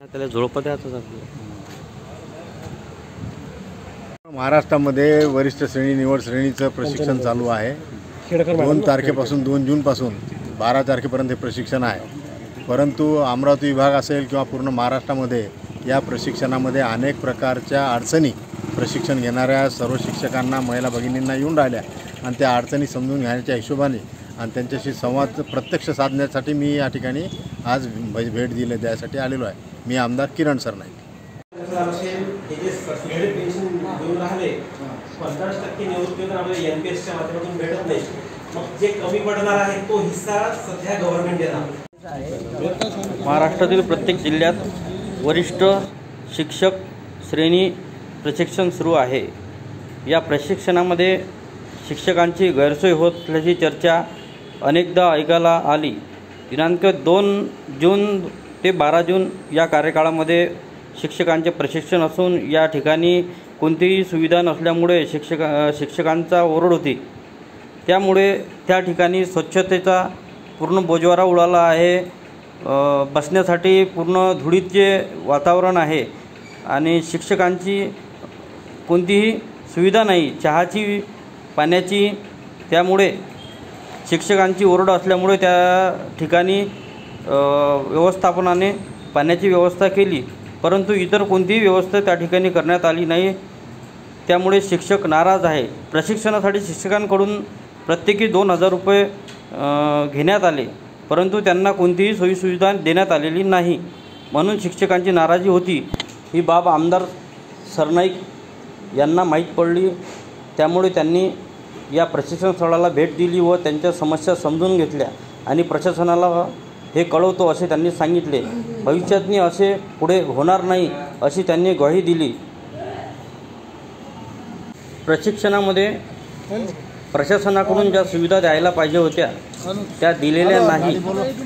त्याला झोळपत्याचं महाराष्ट्रामध्ये वरिष्ठ श्रेणी निवड श्रेणीचं प्रशिक्षण चालू आहे। 2 तारखेपासून 2 जूनपासून 12 तारखेपर्यंत हे प्रशिक्षण आहे। परंतु अमरावती विभाग असेल किंवा पूर्ण महाराष्ट्रामध्ये या प्रशिक्षणामध्ये अनेक प्रकारच्या अडचणी प्रशिक्षण घेणाऱ्या सर्व शिक्षकांना महिला भगिनींना येऊन राहिल्या आणि त्या अडचणी समजून घेण्याच्या हिशोबाने आणि त्यांच्याशी संवाद प्रत्यक्ष साधण्यासाठी मी या ठिकाणी आज भेट दिली द्यायसाठी आलेलो आहे। मी आमदार किरण सरनाईक। महाराष्ट्रातील प्रत्येक जिल्ह्यात वरिष्ठ शिक्षक श्रेणी प्रशिक्षण सुरू आहे। या प्रशिक्षणामध्ये शिक्षकांची गैरसोय होत असल्याची चर्चा अनेकदा ऐकायला आली। दिनांक 2 जून ते 12 जून या कार्यकाळामध्ये शिक्षकांचे प्रशिक्षण असून या ठिकाणी कोणतीही सुविधा नसल्यामुळे शिक्षकांचा ओरड होती। त्यामुळे त्या ठिकाणी स्वच्छतेचा पूर्ण बोजवारा उडाला आहे। बसण्यासाठी पूर्ण धुळीचे वातावरण आहे आणि शिक्षकांची कोणतीही सुविधा नाही, चहाची पाण्याची। त्यामुळे शिक्षकांची ओरड असल्यामुळे त्या ठिकाणी व्यवस्थापनाने पाण्याची व्यवस्था केली, परंतु इतर कोणतीही व्यवस्था त्या ठिकाणी करण्यात आली नाही। त्यामुळे शिक्षक नाराज आहे। प्रशिक्षणासाठी शिक्षकांकडून प्रत्येकी 2000 रुपये घेण्यात आले, परंतु त्यांना कोणतीही सोयीसुविधा देण्यात आलेली नाही, म्हणून शिक्षकांची नाराजी होती। ही बाब आमदार सरनाईक यांना माहीत पडली, त्यामुळे त्यांनी या प्रशिक्षण स्थळाला भेट दिली व त्यांच्या समस्या समजून घेतल्या आणि प्रशासनाला हे कळवतो असे त्यांनी सांगितले। भविष्यातनी असे पुढे होणार नाही अशी त्यांनी ग्वाही दिली। प्रशिक्षणामध्ये प्रशासनाकडून ज्या सुविधा द्यायला पाहिजे होत्या त्या दिलेल्या नाही,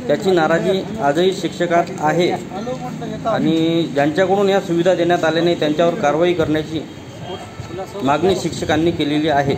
त्याची नाराजी आजही शिक्षकात आहे आणि ज्यांच्याकडून या सुविधा देण्यात आल्या नाही त्यांच्यावर कारवाई करण्याची मागणी शिक्षकांनी केलेली आहे।